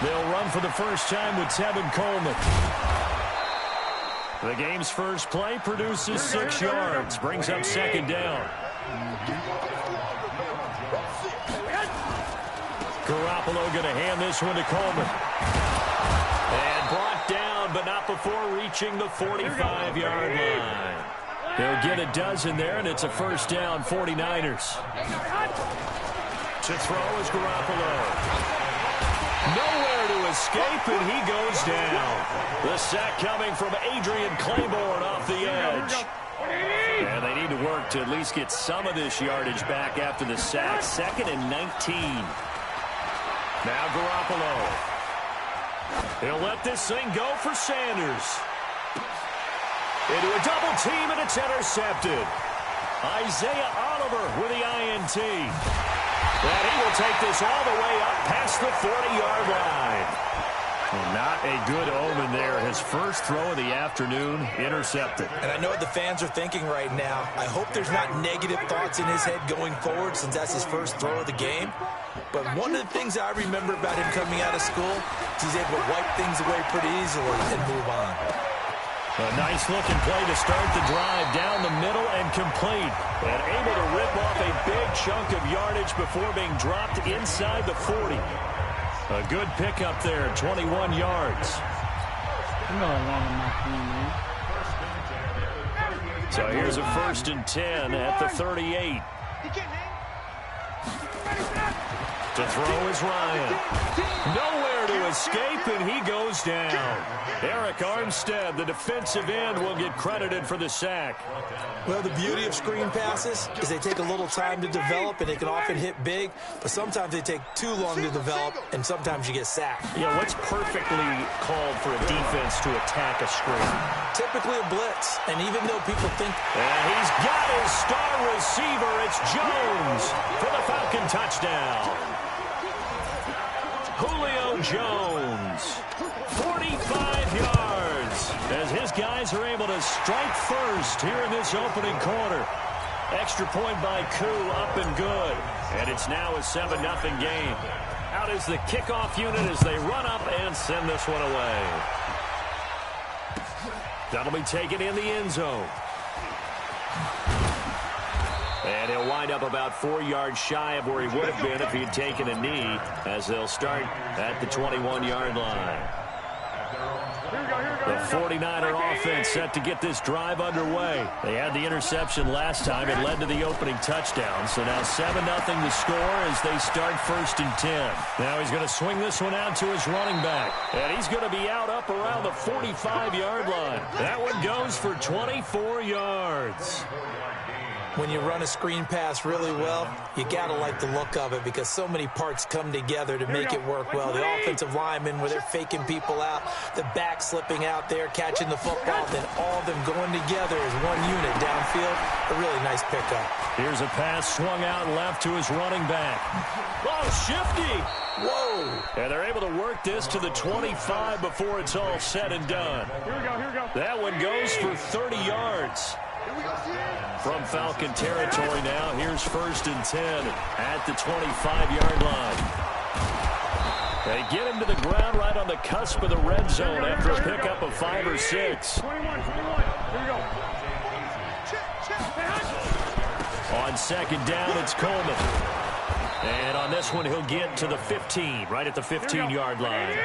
They'll run for the first time with Tevin Coleman. The game's first play produces 6 yards, brings up second down. Garoppolo going to hand this one to Coleman. And brought down, but not before reaching the 45-yard line. They'll get a dozen there, and it's a first down, 49ers. To throw is Garoppolo. Nowhere to escape, and he goes down. The sack coming from Adrian Claiborne off the edge. And they need to work to at least get some of this yardage back after the sack. 2nd and 19. Now Garoppolo. He'll let this thing go for Sanders. Into a double team, and it's intercepted. Isaiah Oliver with the INT. And he will take this all the way up past the 40-yard line. Well, not a good omen there. His first throw of the afternoon intercepted. And I know what the fans are thinking right now. I hope there's not negative thoughts in his head going forward since that's his first throw of the game. But one of the things I remember about him coming out of school is he's able to wipe things away pretty easily and move on. A nice-looking play to start the drive down the middle and complete. And able to rip off a big chunk of yardage before being dropped inside the 40. A good pickup there, 21 yards. So here's a 1st and 10 at the 38. To throw is Ryan. Nowhere to escape, and he goes down. Eric Armstead, the defensive end, will get credited for the sack. Well, the beauty of screen passes is they take a little time to develop, and they can often hit big, but sometimes they take too long to develop, and sometimes you get sacked. Yeah, what's perfectly called for a defense to attack a screen? Typically a blitz, and even though people think... And he's got his star receiver. It's Jones for the Falcon touchdown. Julio Jones, 45 yards, as his guys are able to strike first here in this opening quarter. Extra point by Koo, up and good. And it's now a 7-0 game. Out is the kickoff unit as they run up and send this one away. That'll be taken in the end zone. And he'll wind up about 4 yards shy of where he would have been if he had taken a knee, as they'll start at the 21-yard line. The 49er offense set to get this drive underway. They had the interception last time. It led to the opening touchdown. So now 7-0 to score as they start 1st and 10. Now he's going to swing this one out to his running back. And he's going to be out up around the 45-yard line. That one goes for 24 yards. When you run a screen pass really well, you got to like the look of it because so many parts come together to make it work well. The offensive linemen, where they're faking people out, the back slipping out there, catching the football, then all of them going together as one unit downfield. A really nice pickup. Here's a pass swung out left to his running back. Oh, shifty. Whoa. And they're able to work this to the 25 before it's all said and done. Here we go. That one goes for 30 yards. From Falcon territory now, here's 1st and 10 at the 25-yard line. They get him to the ground right on the cusp of the red zone after a pickup of 5 or 6. 21. Here we go. On 2nd down, it's Coleman. And on this one, he'll get to the 15, right at the 15-yard line.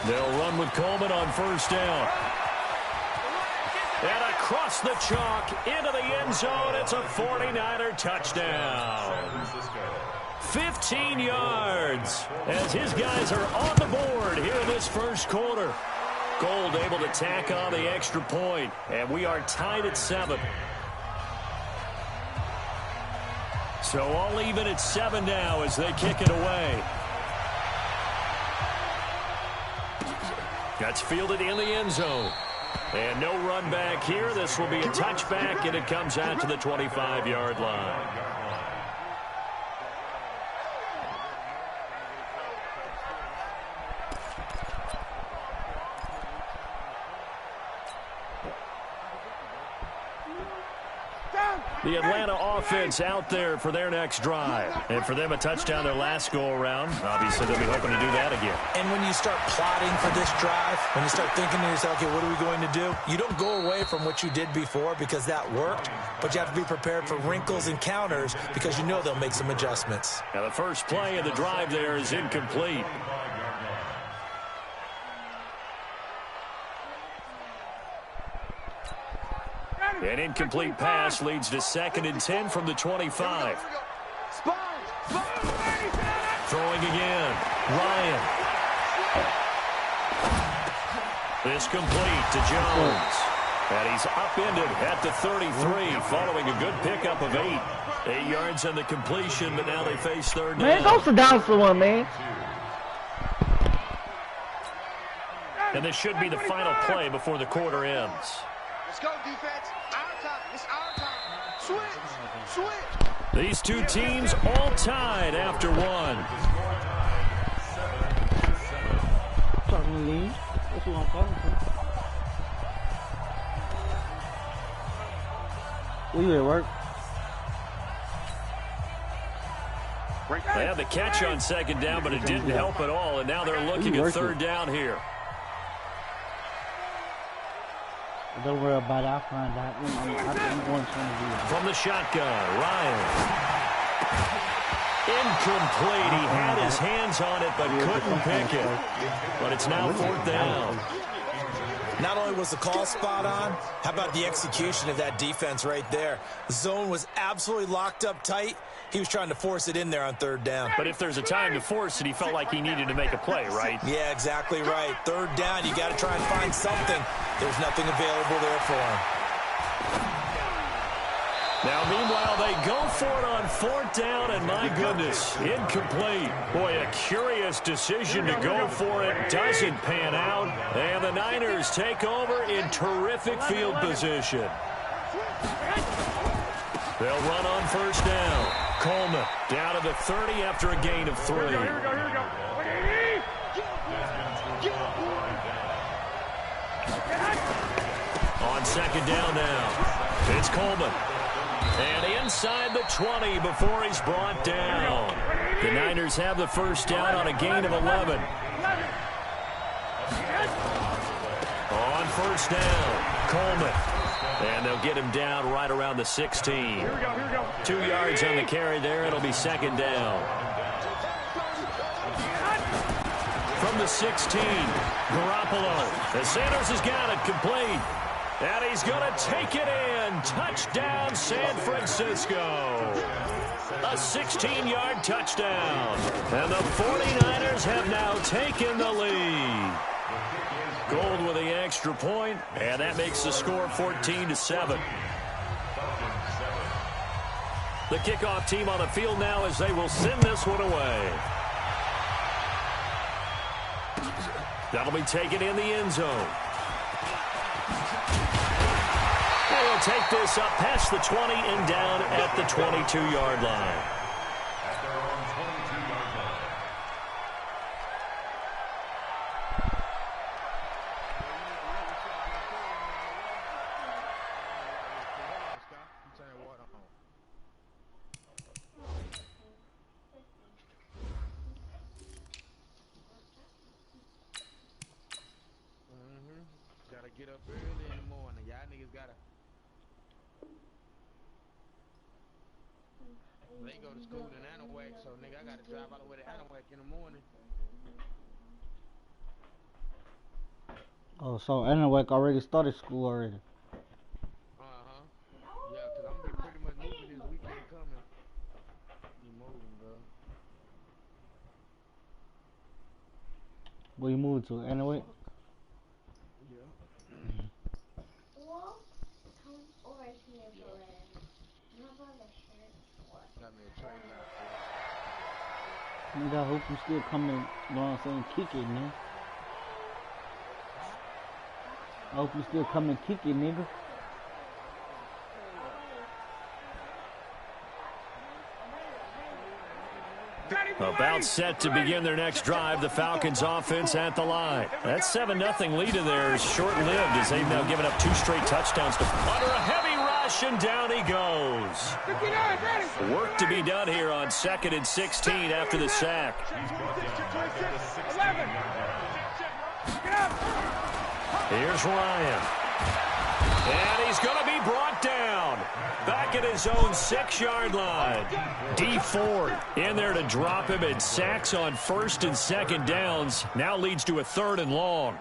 They'll run with Coleman on 1st down. And across the chalk into the end zone, it's a 49er touchdown. 15 yards as his guys are on the board here in this first quarter. Gold able to tack on the extra point, and we are tied at 7. So all even at 7 now as they kick it away. That's fielded in the end zone. And no run back here. This will be a touchback, and it comes out to the 25-yard line. The Atlanta offense out there for their next drive. And for them, a touchdown their last go-around. Obviously, they'll be hoping to do that again. And when you start plotting for this drive, when you start thinking to yourself, okay, what are we going to do? You don't go away from what you did before because that worked, but you have to be prepared for wrinkles and counters because you know they'll make some adjustments. Now, the first play of the drive there is incomplete. An incomplete pass leads to 2nd and 10 from the 25. Throwing again. Ryan. This complete to Jones. And he's upended at the 33 following a good pickup of 8. 8 yards on the completion, but now they face 3rd down. Man, go sit down for one, man. And this should be the final play before the quarter ends. Let's go, defense. Our time. It's our time. Switch. Switch. These two teams all tied after one. That's what I'm calling for. Where you at work? They had the catch on 2nd down, but it didn't help at all, and now they're looking at 3rd down here. Don't worry about it. I'll find out. I'm going to From the shotgun, Ryan. Incomplete. He had his hands on it, but couldn't pick it. But it's now 4th down. Not only was the call spot on, how about the execution of that defense right there? The zone was absolutely locked up tight. He was trying to force it in there on 3rd down. But if there's a time to force it, he felt like he needed to make a play, right? Yeah, exactly right. 3rd down, you got to try and find something. There's nothing available there for him. Now, meanwhile, they go for it on 4th down, and my goodness, incomplete. Boy, a curious decision to go for it. Doesn't pan out, and the Niners take over in terrific field position. They'll run on 1st down. Coleman down to the 30 after a gain of 3. Here we go, here we go, here we go. On 2nd down now, it's Coleman. And inside the 20 before he's brought down. The Niners have the 1st down on a gain of 11. On 1st down, Coleman. And they'll get him down right around the 16. Here we go, here we go. 2 yards on the carry there. It'll be 2nd down. From the 16, Garoppolo. And Sanders has got it complete. And he's going to take it in. Touchdown, San Francisco. A 16-yard touchdown. And the 49ers have now taken the lead. Gold with the extra point, and that makes the score 14-7. The kickoff team on the field now as they will send this one away. That'll be taken in the end zone. They will take this up past the 20 and down at the 22-yard line. Gotta get up early in the morning. Y'all niggas gotta. They go to school in Anahuac, so nigga, I gotta drive all the way to Anahuac in the morning. Oh, so Anahuac already started school already. Uh-huh. Yeah, cause I'm gonna be pretty much moving this weekend coming. Be moving, bro. Where you moving to? Anahuac? Nigga, I hope you still coming, you know what I'm saying, kick it, nigga. I hope you still come and kick it, nigga. About set to begin their next drive, the Falcons offense at the line. That 7-0 lead of theirs is short-lived as they've now given up 2 straight touchdowns to under a heavy rush. rush, and down he goes. Work to be done here on 2nd and 16 after the sack. Here's Ryan. And he's going to be brought down. Back at his own 6-yard line. D Ford in there to drop him, and sacks on 1st and 2nd downs. Now leads to a 3rd and long.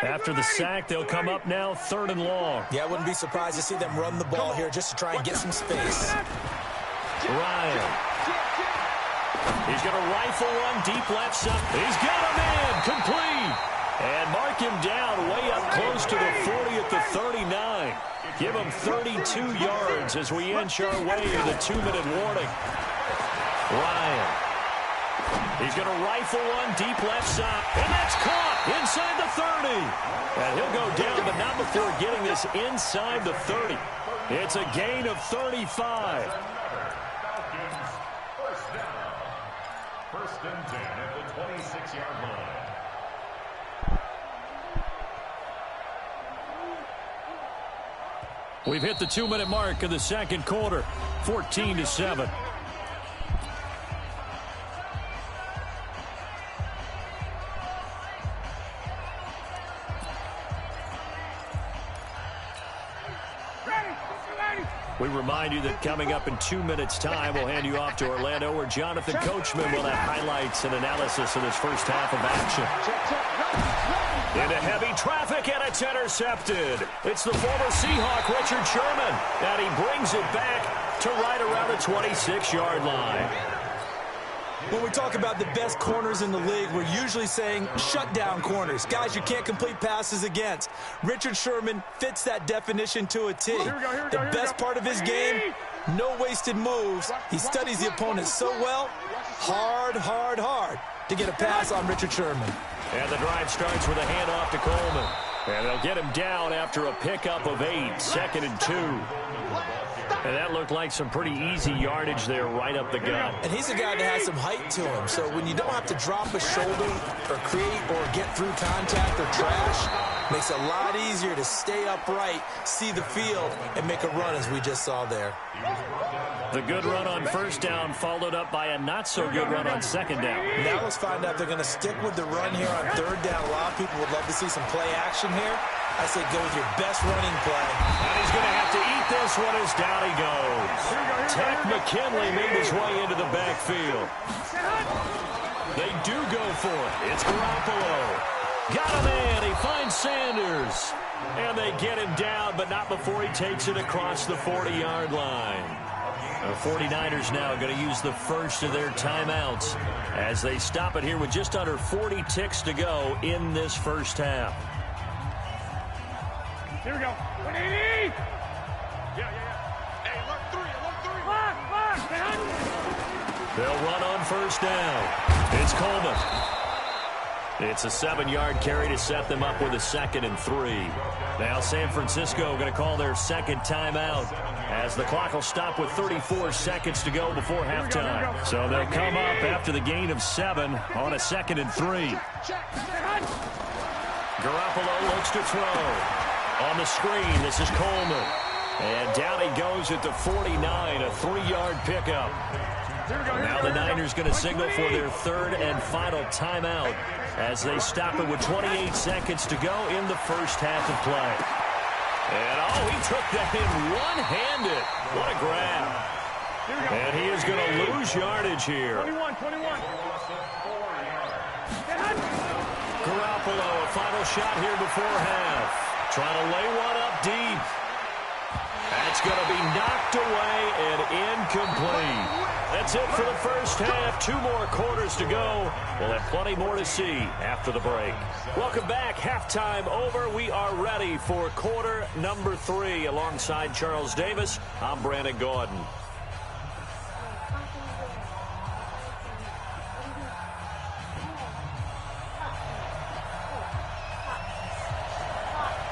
After the sack, they'll come up now 3rd and long. Yeah, I wouldn't be surprised to see them run the ball here just to try and get some space. Ryan. He's going to rifle one deep left side. He's got him in. Complete. And mark him down way up close to the 40 at the 39. Give him 32 yards as we inch our way to the 2-minute warning. Ryan. He's going to rifle one deep left side. And that's caught inside the 30. And he'll go down, but not before getting this inside the 30. It's a gain of 35. First and 10 at the 26-yard line. We've hit the 2-minute mark of the 2nd quarter, 14-7. We remind you that coming up in 2 minutes' time, we'll hand you off to Orlando, where Jonathan Coachman will have highlights and analysis of this first half of action. Into heavy traffic, and it's intercepted. It's the former Seahawk, Richard Sherman, and he brings it back to right around the 26-yard line. When we talk about the best corners in the league, we're usually saying shutdown corners, guys you can't complete passes against. Richard Sherman fits that definition to a T. The best part of his game, no wasted moves. He studies the opponent so well, hard to get a pass on Richard Sherman. And the drive starts with a handoff to Coleman. And they'll get him down after a pickup of 8, 2nd and 2. And that looked like some pretty easy yardage there right up the gut. And he's a guy that has some height to him, so when you don't have to drop a shoulder or create or get through contact or trash, makes it a lot easier to stay upright, see the field, and make a run as we just saw there. The good run on 1st down followed up by a not-so-good run on 2nd down. Now let's find out if they're going to stick with the run here on 3rd down. A lot of people would love to see some play action here. I say go with your best running play. And he's going to have to eat this one as down he goes. Tech McKinley made his way into the backfield. They do go for it. It's Garoppolo. Got him in. He finds Sanders. And they get him down, but not before he takes it across the 40-yard line. The 49ers now going to use the first of their timeouts as they stop it here with just under 40 ticks to go in this first half. Here we go. 180. Yeah. Hey, alert 3. They'll run on 1st down. It's Coleman. It's a 7-yard carry to set them up with a 2nd and 3. Now San Francisco going to call their 2nd timeout as the clock will stop with 34 seconds to go before halftime. So they'll come up after the gain of 7 on a 2nd and 3. Garoppolo looks to throw. On the screen, this is Coleman. And down he goes at the 49, a 3-yard pickup. Now the Niners going to signal for their 3rd and final timeout as they stop it with 28 seconds to go in the first half of play. And, he took that in one-handed. What a grab. And he is going to lose yardage here. 21. Garoppolo, a final shot here before half. Trying to lay one up deep. That's going to be knocked away and incomplete. That's it for the first half. 2 more quarters to go. We'll have plenty more to see after the break. Welcome back. Halftime over. We are ready for quarter number 3. Alongside Charles Davis, I'm Brandon Gordon.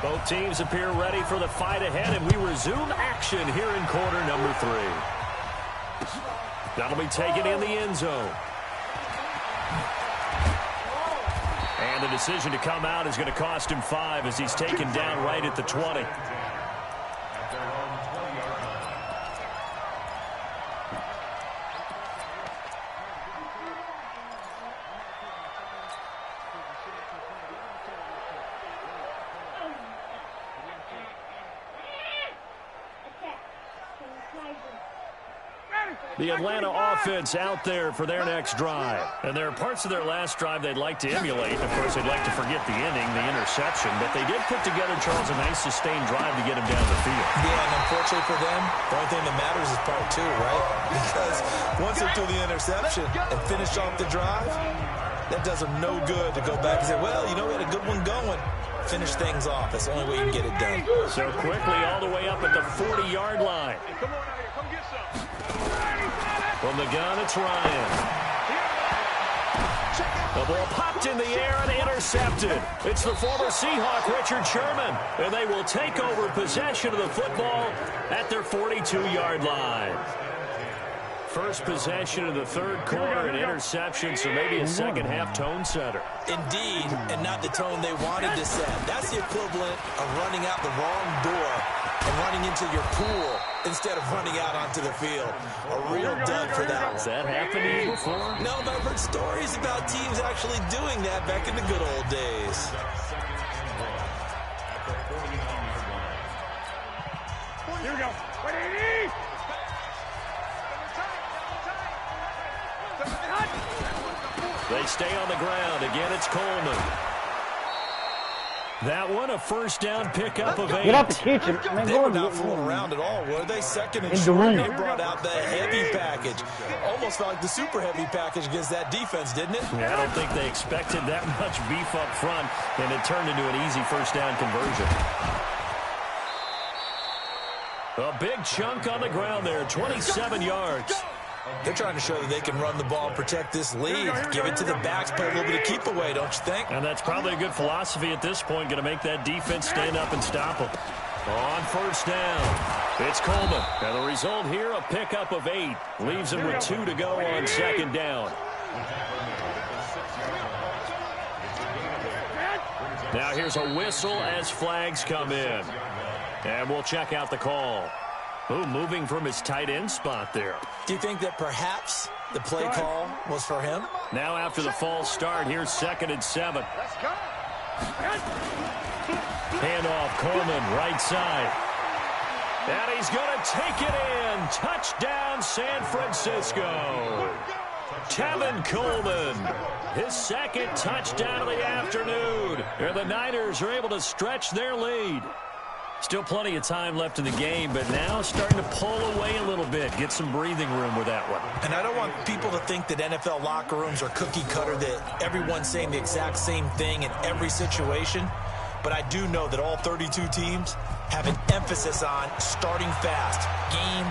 Both teams appear ready for the fight ahead, and we resume action here in quarter number 3. That'll be taken in the end zone. And the decision to come out is going to cost him 5 as he's taken down right at the 20. The Atlanta offense out there for their next drive. And there are parts of their last drive they'd like to emulate. Of course, they'd like to forget the inning, the interception. But they did put together, Charles, a nice sustained drive to get him down the field. Yeah, and unfortunately for them, the only thing that matters is part 2, right? Because once they threw the interception and finished off the drive, that does them no good to go back and say, well, you know, we had a good one going. Finish things off. That's the only way you can get it done. So quickly all the way up at the 40-yard line. Come on out here. Come get some. From the gun, it's Ryan. The ball popped in the air and intercepted. It's the former Seahawk, Richard Sherman. And they will take over possession of the football at their 42-yard line. First possession of the third quarter, an interception, so maybe a second-half tone setter. Indeed, and not the tone they wanted to set. That's the equivalent of running out the wrong door and running into your pool instead of running out onto the field. A real dud for that one. Has that happened to you before? No, but I've heard stories about teams actually doing that back in the good old days. Here we go. 180. They stay on the ground. Again, it's Coleman. That one, a first down pickup of 8. Get up the kitchen. Man, They go were in the not fooling room. around at all, were they? Second and In the short, room. they brought out the heavy package. Almost felt like the super heavy package against that defense, didn't it? Yeah, I don't think they expected that much beef up front, and it turned into an easy first down conversion. A big chunk on the ground there, 27 yards. They're trying to show that they can run the ball, protect this lead, give it to the backs, play a little bit of keep away, don't you think? And that's probably a good philosophy at this point, going to make that defense stand up and stop them. On first down, it's Coleman. And the result here, a pickup of 8. Leaves him with 2 to go on second down. Now here's a whistle as flags come in. And we'll check out the call. Ooh, moving from his tight end spot there. Do you think that perhaps the play call was for him? Now after the false start, here's 2nd and 7. Let's go. Handoff, Coleman, right side. And he's going to take it in. Touchdown, San Francisco. Tevin Coleman, his second touchdown of the afternoon. And the Niners are able to stretch their lead. Still plenty of time left in the game, but now starting to pull away a little bit, get some breathing room with that one. And I don't want people to think that NFL locker rooms are cookie cutter, that everyone's saying the exact same thing in every situation. But I do know that all 32 teams have an emphasis on starting fast. Game,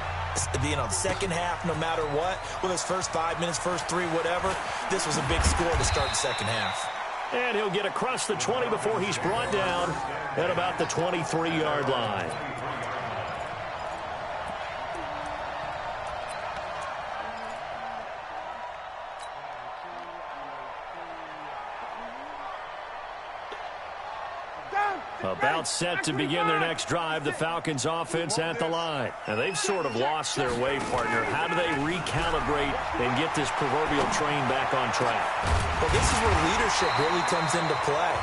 the second half, no matter what, whether it's first 5 minutes, first 3, whatever, this was a big score to start the second half. And he'll get across the 20 before he's brought down at about the 23-yard line. About set to begin their next drive, the Falcons offense at the line. Now, they've sort of lost their way, partner. How do they recalibrate and get this proverbial train back on track? Well, this is where leadership really comes into play.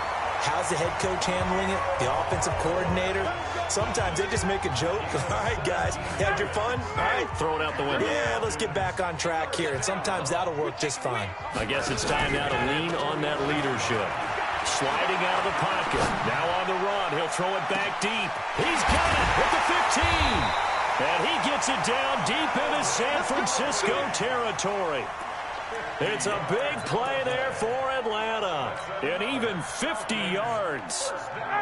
How's the head coach handling it? The offensive coordinator? Sometimes they just make a joke. All right, guys, had your fun? All right. Throw it out the window. Yeah, let's get back on track here. And sometimes that'll work just fine. I guess it's time now to lean on that leadership. Sliding out of the pocket. Now on the run. He'll throw it back deep. He's got it at the 15. And he gets it down deep into San Francisco territory. It's a big play there for Atlanta. And even 50 yards.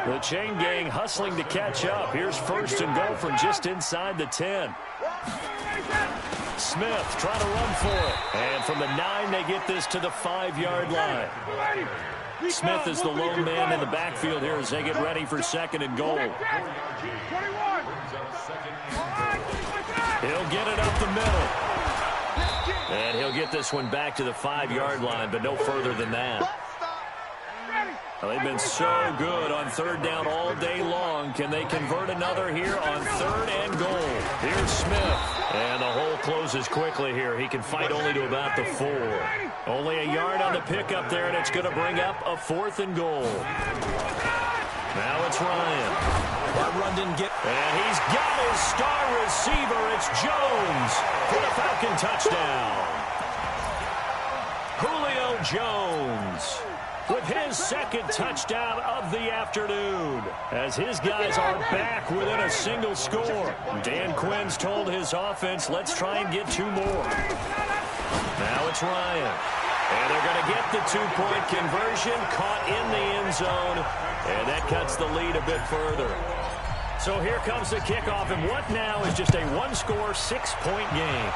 The chain gang hustling to catch up. Here's 1st and goal from just inside the 10. Smith trying to run for it. And from the 9, they get this to the 5-yard line. Smith is the lone man in the backfield here as they get ready for 2nd and goal. He'll get it up the middle. And he'll get this one back to the 5-yard line, but no further than that. Well, they've been so good on third down all day long. Can they convert another here on 3rd and goal? Here's Smith. And the hole closes quickly here. He can fight only to about the 4. Only a yard on the pickup there, and it's going to bring up a 4th and goal. Now it's Ryan. That run didn't get... And he's got his star receiver. It's Jones for the Falcon touchdown. Julio Jones with his 2nd touchdown of the afternoon, as his guys are back within a single score. Dan Quinn's told his offense, let's try and get 2 more. Now it's Ryan. And they're going to get the 2-point conversion, caught in the end zone, and that cuts the lead a bit further. So here comes the kickoff, and what now is just a 1-score, 6-point game.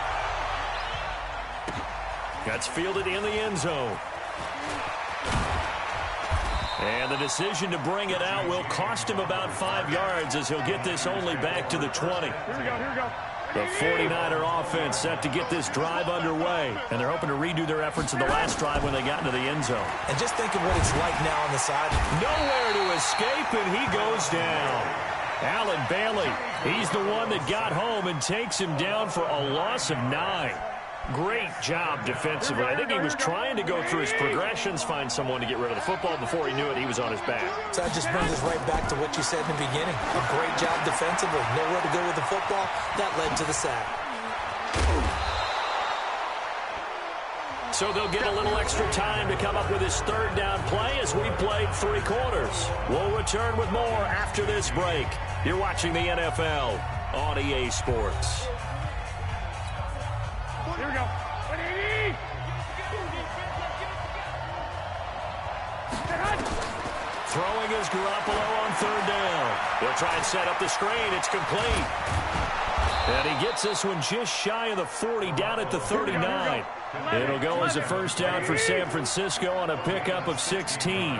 That's fielded in the end zone. And the decision to bring it out will cost him about 5 yards, as he'll get this only back to the 20. Here we go. The 49er offense set to get this drive underway, and they're hoping to redo their efforts in the last drive when they got into the end zone. And just think of what it's like now on the side. Nowhere to escape, and he goes down. Allen Bailey, he's the one that got home and takes him down for a loss of 9. Great job defensively. I think he was trying to go through his progressions, find someone to get rid of the football. Before he knew it, he was on his back. So that just brings us right back to what you said in the beginning. A great job defensively. Nowhere to go with the football. That led to the sack. So they'll get a little extra time to come up with his 3rd down play as we played 3 quarters. We'll return with more after this break. You're watching the NFL on EA Sports. Here we go. Throwing is Garoppolo on 3rd down. They'll try and set up the screen. It's complete. And he gets this one just shy of the 40, down at the 39. It'll go as a 1st down for San Francisco on a pickup of 16.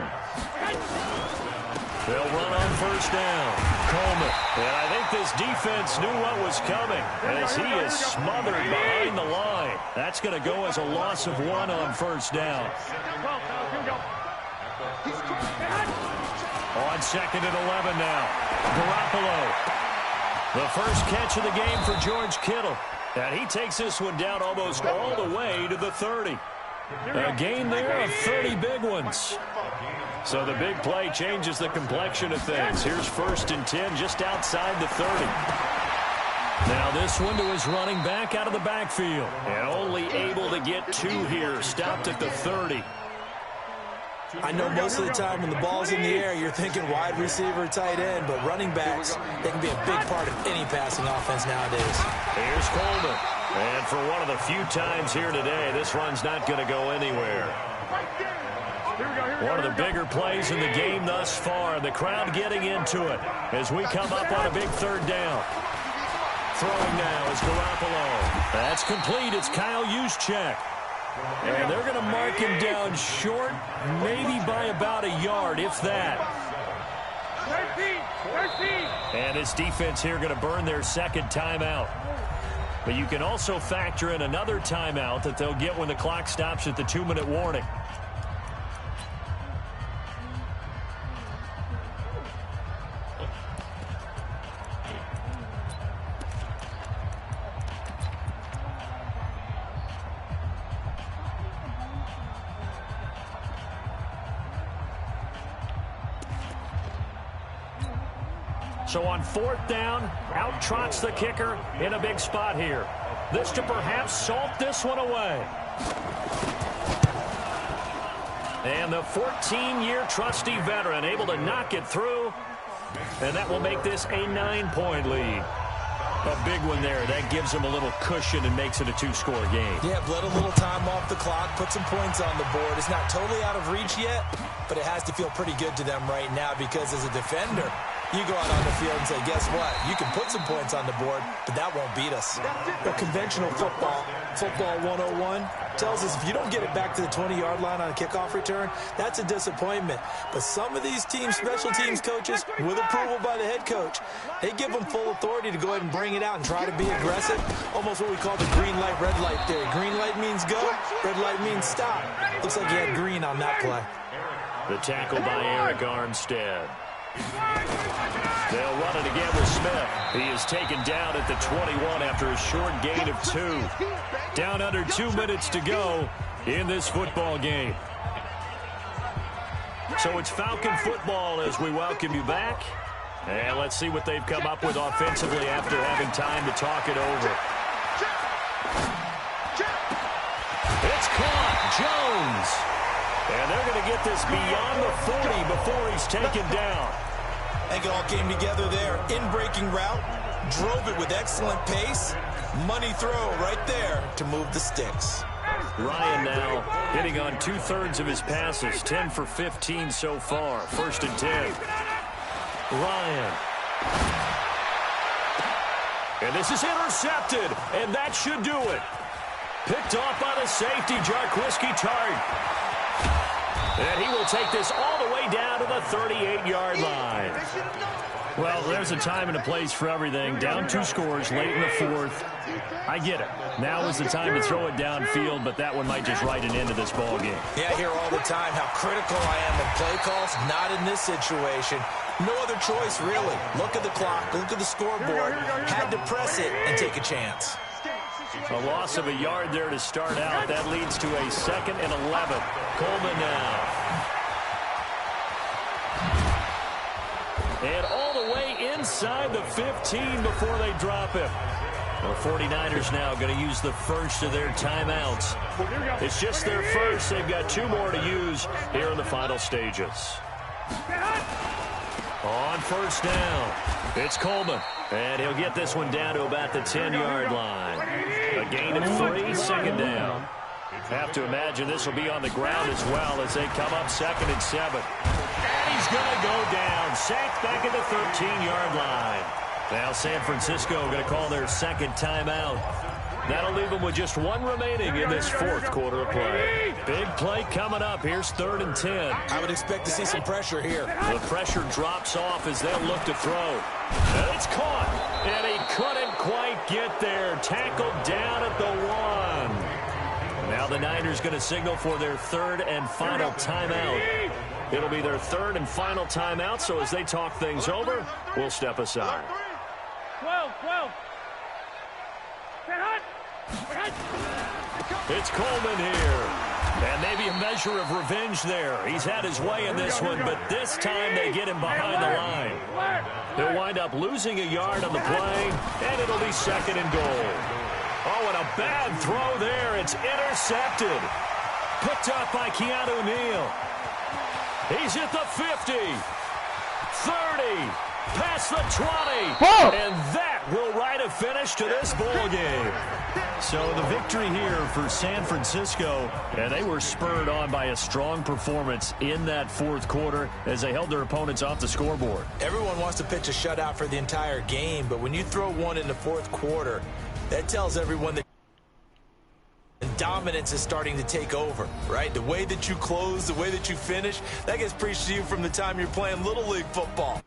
They'll run on 1st down. Coleman. And I think this defense knew what was coming, as he is smothered behind the line. That's going to go as a loss of 1 on 1st down. On 2nd and 11 now. Garoppolo. The first catch of the game for George Kittle. And he takes this one down almost all the way to the 30. A gain there of 30 big ones. So the big play changes the complexion of things. Here's 1st and 10 just outside the 30. Now this one to his running back out of the backfield. And only able to get 2 here. Stopped at the 30. I know most of the time when the ball's in the air, you're thinking wide receiver, tight end, but running backs, they can be a big part of any passing offense nowadays. Here's Coleman. And for one of the few times here today, this run's not going to go anywhere. One of the bigger plays in the game thus far, and the crowd getting into it as we come up on a big 3rd down. Throwing now is Garoppolo. That's complete. It's Kyle Juszczyk. And they're going to mark him down short, maybe by about a yard, if that. 13. And his defense here going to burn their 2nd timeout. But you can also factor in another timeout that they'll get when the clock stops at the 2-minute warning. So on 4th down, out trots the kicker in a big spot here. This to perhaps salt this one away. And the 14-year trusty veteran able to knock it through. And that will make this a 9-point lead. A big one there. That gives them a little cushion and makes it a 2-score game. Yeah, let a little time off the clock, put some points on the board. It's not totally out of reach yet, but it has to feel pretty good to them right now because as a defender, you go out on the field and say, guess what? You can put some points on the board, but that won't beat us. But conventional football 101, tells us if you don't get it back to the 20-yard line on a kickoff return, that's a disappointment. But some of these teams, special teams coaches, with approval by the head coach, they give them full authority to go ahead and bring it out and try to be aggressive, almost what we call the green light, red light theory. Green light means go, red light means stop. Looks like he had green on that play. The tackle by Eric Armstead. They'll run it again with Smith. He is taken down at the 21 after a short gain of 2. Down under 2 minutes to go in this football game. So it's Falcon football as we welcome you back. And let's see what they've come up with offensively after having time to talk it over. It's caught. Jones. And they're going to get this beyond the 40 before he's taken down. I think it all came together there. In-breaking route, drove it with excellent pace. Money throw right there to move the sticks. Ryan now hitting on 2/3 of his passes, 10 for 15 so far. 1st and 10. Ryan. And this is intercepted, and that should do it. Picked off by the safety, Jarquiski Tart. And he will take this all the way down to the 38-yard line. Well, there's a time and a place for everything. Down 2 scores late in the 4th. I get it. Now is the time to throw it downfield, but that one might just write an end to this ball game. Yeah, I hear all the time how critical I am of play calls. Not in this situation. No other choice, really. Look at the clock. Look at the scoreboard. Had to press it and take a chance. A loss of a yard there to start out. That leads to a 2nd and 11. Coleman now. And all the way inside the 15 before they drop him. The 49ers now going to use the first of their timeouts. It's just their first. They've got 2 more to use here in the final stages. On 1st down, it's Coleman. And he'll get this one down to about the 10-yard line. A gain of 3, 2nd down. Have to imagine this will be on the ground as well as they come up 2nd and 7. And he's going to go down. Sacked back at the 13-yard line. Now San Francisco going to call their 2nd timeout. That'll leave them with just 1 remaining in this 4th quarter of play. Big play coming up. Here's 3rd and 10. I would expect to see some pressure here. The pressure drops off as they'll look to throw. And it's caught. And he couldn't quite get there. Tackled down at the 1. Now the Niners going to signal for their 3rd and final timeout. It'll be their 3rd and final timeout, so as they talk things over, we'll step aside. 12. It's Coleman here. And maybe a measure of revenge there. He's had his way in this one, but this time they get him behind the line. He'll wind up losing a yard on the play, and it'll be 2nd and goal. Oh, and a bad throw there. It's intercepted. Picked up by Keanu Neal. He's at the 50. 30. Past the 20. And that will write a finish to this ball game. So the victory here for San Francisco, and they were spurred on by a strong performance in that 4th quarter as they held their opponents off the scoreboard. Everyone wants to pitch a shutout for the entire game, but when you throw one in the 4th quarter, that tells everyone that dominance is starting to take over, right? The way that you close, the way that you finish, that gets preached to you from the time you're playing Little League football.